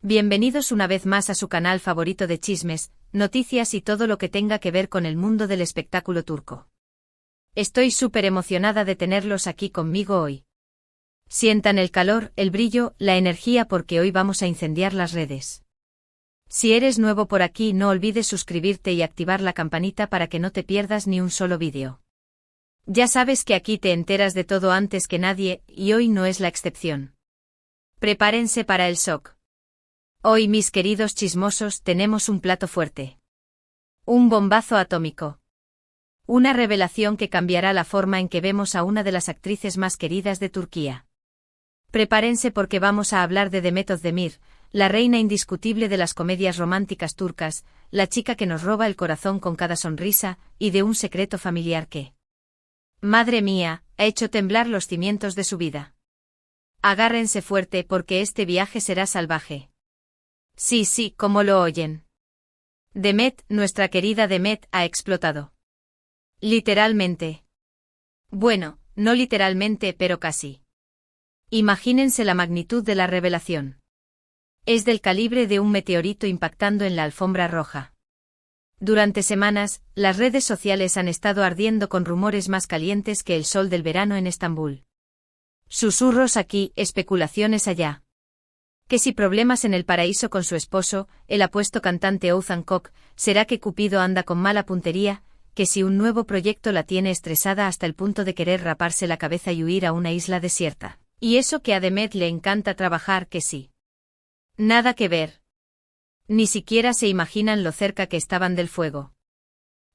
Bienvenidos una vez más a su canal favorito de chismes, noticias y todo lo que tenga que ver con el mundo del espectáculo turco. Estoy súper emocionada de tenerlos aquí conmigo hoy. Sientan el calor, el brillo, la energía porque hoy vamos a incendiar las redes. Si eres nuevo por aquí no olvides suscribirte y activar la campanita para que no te pierdas ni un solo vídeo. Ya sabes que aquí te enteras de todo antes que nadie, y hoy no es la excepción. Prepárense para el shock. Hoy, mis queridos chismosos, tenemos un plato fuerte. Un bombazo atómico. Una revelación que cambiará la forma en que vemos a una de las actrices más queridas de Turquía. Prepárense porque vamos a hablar de Demet Özdemir, la reina indiscutible de las comedias románticas turcas, la chica que nos roba el corazón con cada sonrisa, y de un secreto familiar que, madre mía, ha hecho temblar los cimientos de su vida. Agárrense fuerte porque este viaje será salvaje. Sí, como lo oyen. Demet, nuestra querida Demet, ha explotado. Literalmente. Bueno, no literalmente, pero casi. Imagínense la magnitud de la revelación. Es del calibre de un meteorito impactando en la alfombra roja. Durante semanas, las redes sociales han estado ardiendo con rumores más calientes que el sol del verano en Estambul. Susurros aquí, especulaciones allá. Que si problemas en el paraíso con su esposo, el apuesto cantante Oğuzhan Koç, será que Cupido anda con mala puntería, que si un nuevo proyecto la tiene estresada hasta el punto de querer raparse la cabeza y huir a una isla desierta. Y eso que a Demet le encanta trabajar, que sí. Nada que ver. Ni siquiera se imaginan lo cerca que estaban del fuego.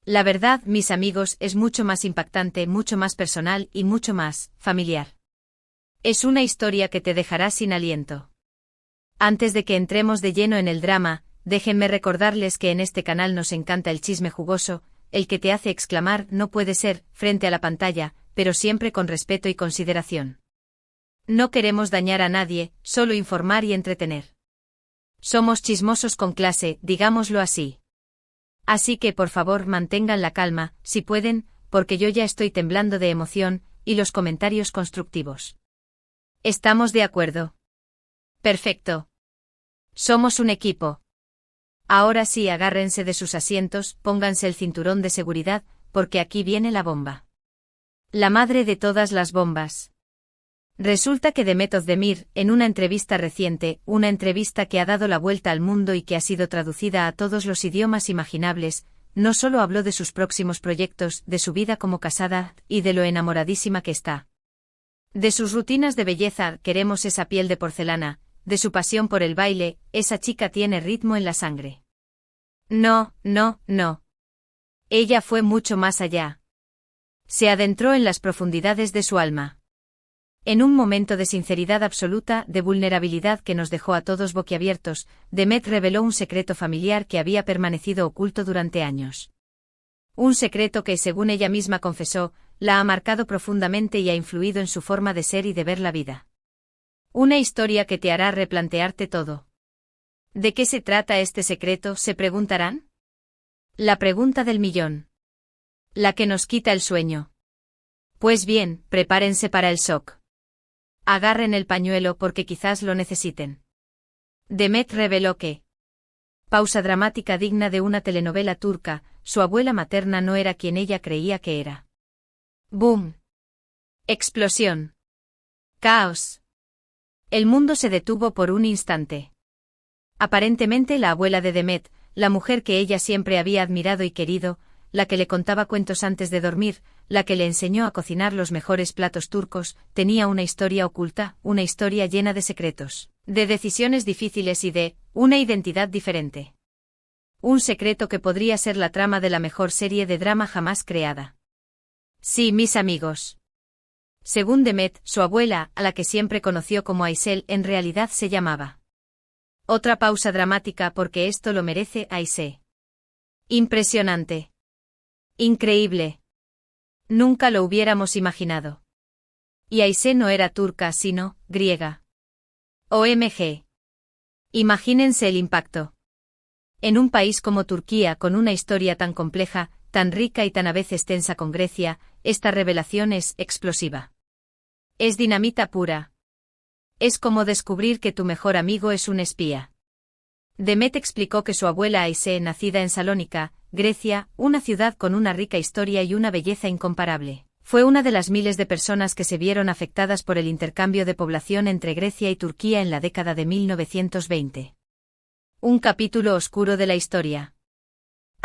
La verdad, mis amigos, es mucho más impactante, mucho más personal y mucho más familiar. Es una historia que te dejará sin aliento. Antes de que entremos de lleno en el drama, déjenme recordarles que en este canal nos encanta el chisme jugoso, el que te hace exclamar no puede ser, frente a la pantalla, pero siempre con respeto y consideración. No queremos dañar a nadie, solo informar y entretener. Somos chismosos con clase, digámoslo así. Así que por favor mantengan la calma, si pueden, porque yo ya estoy temblando de emoción, y los comentarios constructivos. ¿Estamos de acuerdo? Perfecto. Somos un equipo. Ahora sí, agárrense de sus asientos, pónganse el cinturón de seguridad, porque aquí viene la bomba. La madre de todas las bombas. Resulta que Demet Özdemir, en una entrevista reciente, una entrevista que ha dado la vuelta al mundo y que ha sido traducida a todos los idiomas imaginables, no solo habló de sus próximos proyectos, de su vida como casada, y de lo enamoradísima que está. De sus rutinas de belleza, queremos esa piel de porcelana, de su pasión por el baile, esa chica tiene ritmo en la sangre. No. Ella fue mucho más allá. Se adentró en las profundidades de su alma. En un momento de sinceridad absoluta, de vulnerabilidad que nos dejó a todos boquiabiertos, Demet reveló un secreto familiar que había permanecido oculto durante años. Un secreto que, según ella misma confesó, la ha marcado profundamente y ha influido en su forma de ser y de ver la vida. Una historia que te hará replantearte todo. ¿De qué se trata este secreto?, se preguntarán. La pregunta del millón. La que nos quita el sueño. Pues bien, prepárense para el shock. Agarren el pañuelo porque quizás lo necesiten. Demet reveló que, pausa dramática digna de una telenovela turca, su abuela materna no era quien ella creía que era. ¡Boom! Explosión. Caos. El mundo se detuvo por un instante. Aparentemente la abuela de Demet, la mujer que ella siempre había admirado y querido, la que le contaba cuentos antes de dormir, la que le enseñó a cocinar los mejores platos turcos, tenía una historia oculta, una historia llena de secretos, de decisiones difíciles y de una identidad diferente. Un secreto que podría ser la trama de la mejor serie de drama jamás creada. Sí, mis amigos. Según Demet, su abuela, a la que siempre conoció como Aysel, en realidad se llamaba. Otra pausa dramática porque esto lo merece Ayşe. Impresionante. Increíble. Nunca lo hubiéramos imaginado. Y Ayşe no era turca sino griega. OMG. Imagínense el impacto. En un país como Turquía con una historia tan compleja, tan rica y tan a veces tensa con Grecia, esta revelación es explosiva. Es dinamita pura. Es como descubrir que tu mejor amigo es un espía. Demet explicó que su abuela Aisé, nacida en Salónica, Grecia, una ciudad con una rica historia y una belleza incomparable, fue una de las miles de personas que se vieron afectadas por el intercambio de población entre Grecia y Turquía en la década de 1920. Un capítulo oscuro de la historia.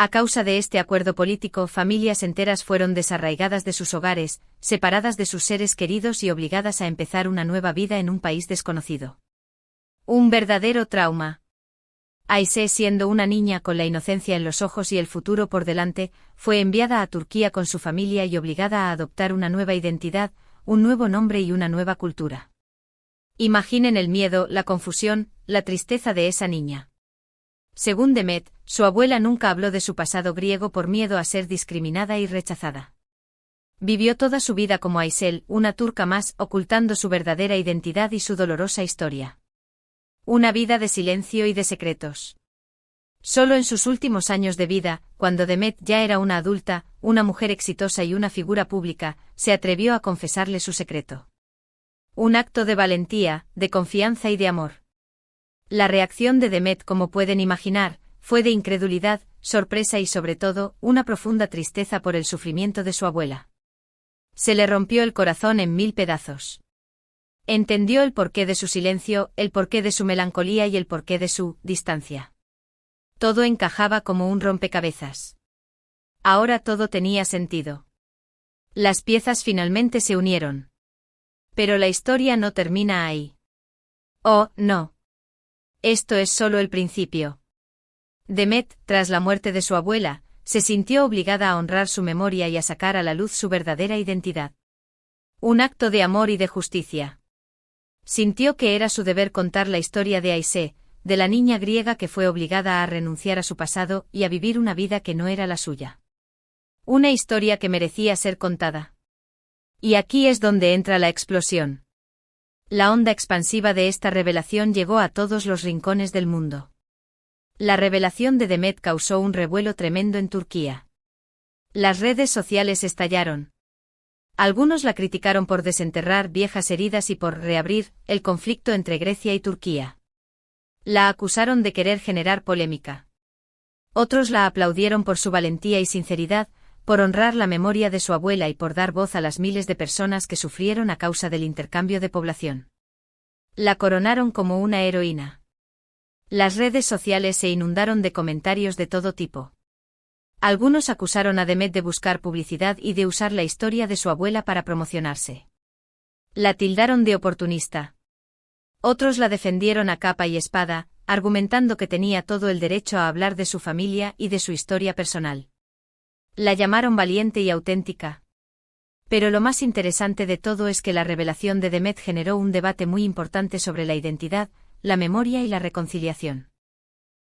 A causa de este acuerdo político, familias enteras fueron desarraigadas de sus hogares, separadas de sus seres queridos y obligadas a empezar una nueva vida en un país desconocido. Un verdadero trauma. Aisé, siendo una niña con la inocencia en los ojos y el futuro por delante, fue enviada a Turquía con su familia y obligada a adoptar una nueva identidad, un nuevo nombre y una nueva cultura. Imaginen el miedo, la confusión, la tristeza de esa niña. Según Demet, su abuela nunca habló de su pasado griego por miedo a ser discriminada y rechazada. Vivió toda su vida como Aysel, una turca más, ocultando su verdadera identidad y su dolorosa historia. Una vida de silencio y de secretos. Solo en sus últimos años de vida, cuando Demet ya era una adulta, una mujer exitosa y una figura pública, se atrevió a confesarle su secreto. Un acto de valentía, de confianza y de amor. La reacción de Demet, como pueden imaginar, fue de incredulidad, sorpresa y sobre todo, una profunda tristeza por el sufrimiento de su abuela. Se le rompió el corazón en 1000 pedazos. Entendió el porqué de su silencio, el porqué de su melancolía y el porqué de su distancia. Todo encajaba como un rompecabezas. Ahora todo tenía sentido. Las piezas finalmente se unieron. Pero la historia no termina ahí. Oh, no. Esto es solo el principio. Demet, tras la muerte de su abuela, se sintió obligada a honrar su memoria y a sacar a la luz su verdadera identidad. Un acto de amor y de justicia. Sintió que era su deber contar la historia de Aisé, de la niña griega que fue obligada a renunciar a su pasado y a vivir una vida que no era la suya. Una historia que merecía ser contada. Y aquí es donde entra la explosión. La onda expansiva de esta revelación llegó a todos los rincones del mundo. La revelación de Demet causó un revuelo tremendo en Turquía. Las redes sociales estallaron. Algunos la criticaron por desenterrar viejas heridas y por reabrir el conflicto entre Grecia y Turquía. La acusaron de querer generar polémica. Otros la aplaudieron por su valentía y sinceridad, por honrar la memoria de su abuela y por dar voz a las miles de personas que sufrieron a causa del intercambio de población. La coronaron como una heroína. Las redes sociales se inundaron de comentarios de todo tipo. Algunos acusaron a Demet de buscar publicidad y de usar la historia de su abuela para promocionarse. La tildaron de oportunista. Otros la defendieron a capa y espada, argumentando que tenía todo el derecho a hablar de su familia y de su historia personal. La llamaron valiente y auténtica. Pero lo más interesante de todo es que la revelación de Demet generó un debate muy importante sobre la identidad, la memoria y la reconciliación.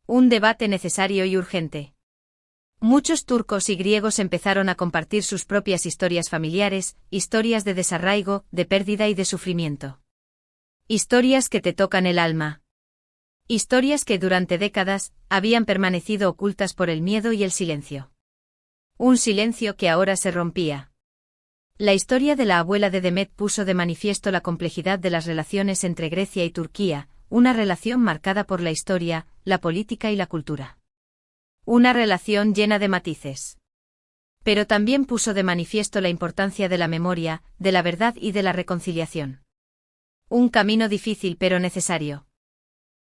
Un debate necesario y urgente. Muchos turcos y griegos empezaron a compartir sus propias historias familiares, historias de desarraigo, de pérdida y de sufrimiento. Historias que te tocan el alma. Historias que durante décadas habían permanecido ocultas por el miedo y el silencio. Un silencio que ahora se rompía. La historia de la abuela de Demet puso de manifiesto la complejidad de las relaciones entre Grecia y Turquía, una relación marcada por la historia, la política y la cultura. Una relación llena de matices. Pero también puso de manifiesto la importancia de la memoria, de la verdad y de la reconciliación. Un camino difícil pero necesario.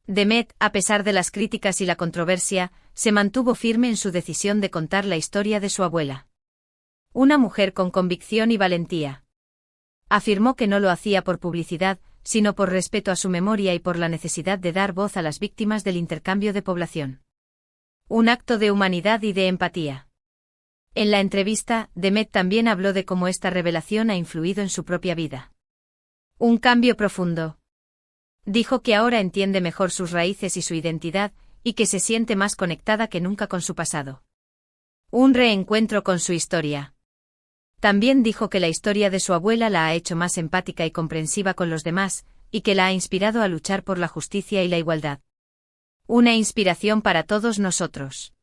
Demet, a pesar de las críticas y la controversia, se mantuvo firme en su decisión de contar la historia de su abuela. Una mujer con convicción y valentía. Afirmó que no lo hacía por publicidad, sino por respeto a su memoria y por la necesidad de dar voz a las víctimas del intercambio de población. Un acto de humanidad y de empatía. En la entrevista, Demet también habló de cómo esta revelación ha influido en su propia vida. Un cambio profundo. Dijo que ahora entiende mejor sus raíces y su identidad, y que se siente más conectada que nunca con su pasado. Un reencuentro con su historia. También dijo que la historia de su abuela la ha hecho más empática y comprensiva con los demás, y que la ha inspirado a luchar por la justicia y la igualdad. Una inspiración para todos nosotros.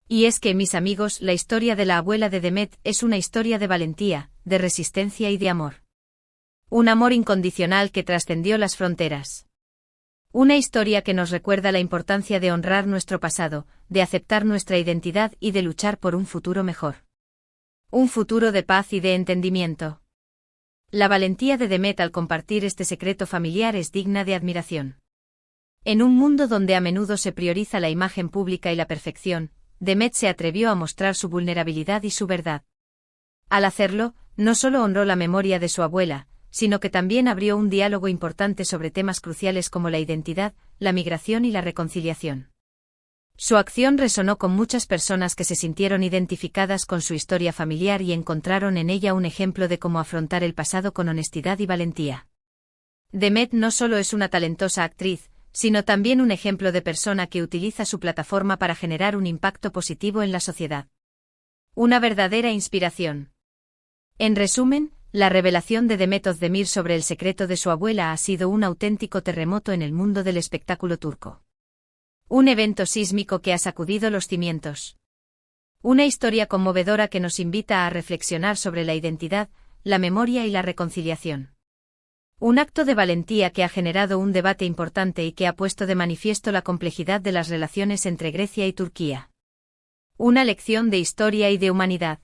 Y es que, mis amigos, la historia de la abuela de Demet es una historia de valentía, de resistencia y de amor. Un amor incondicional que trascendió las fronteras. Una historia que nos recuerda la importancia de honrar nuestro pasado, de aceptar nuestra identidad y de luchar por un futuro mejor. Un futuro de paz y de entendimiento. La valentía de Demet al compartir este secreto familiar es digna de admiración. En un mundo donde a menudo se prioriza la imagen pública y la perfección, Demet se atrevió a mostrar su vulnerabilidad y su verdad. Al hacerlo, no solo honró la memoria de su abuela, sino que también abrió un diálogo importante sobre temas cruciales como la identidad, la migración y la reconciliación. Su acción resonó con muchas personas que se sintieron identificadas con su historia familiar y encontraron en ella un ejemplo de cómo afrontar el pasado con honestidad y valentía. Demet no solo es una talentosa actriz, sino también un ejemplo de persona que utiliza su plataforma para generar un impacto positivo en la sociedad. Una verdadera inspiración. En resumen, la revelación de Demet Özdemir sobre el secreto de su abuela ha sido un auténtico terremoto en el mundo del espectáculo turco. Un evento sísmico que ha sacudido los cimientos. Una historia conmovedora que nos invita a reflexionar sobre la identidad, la memoria y la reconciliación. Un acto de valentía que ha generado un debate importante y que ha puesto de manifiesto la complejidad de las relaciones entre Grecia y Turquía. Una lección de historia y de humanidad.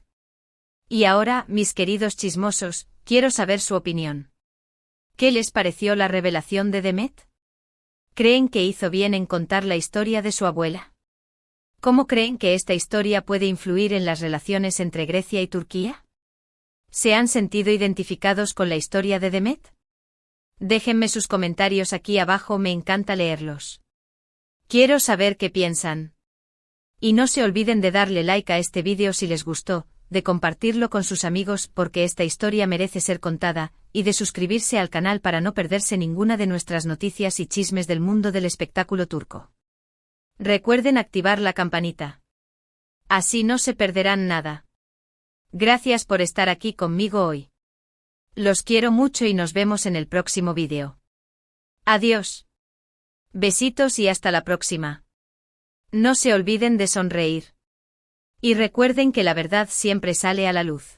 Y ahora, mis queridos chismosos, quiero saber su opinión. ¿Qué les pareció la revelación de Demet? ¿Creen que hizo bien en contar la historia de su abuela? ¿Cómo creen que esta historia puede influir en las relaciones entre Grecia y Turquía? ¿Se han sentido identificados con la historia de Demet? Déjenme sus comentarios aquí abajo, me encanta leerlos. Quiero saber qué piensan. Y no se olviden de darle like a este vídeo si les gustó, de compartirlo con sus amigos porque esta historia merece ser contada, y de suscribirse al canal para no perderse ninguna de nuestras noticias y chismes del mundo del espectáculo turco. Recuerden activar la campanita. Así no se perderán nada. Gracias por estar aquí conmigo hoy. Los quiero mucho y nos vemos en el próximo vídeo. Adiós. Besitos y hasta la próxima. No se olviden de sonreír. Y recuerden que la verdad siempre sale a la luz.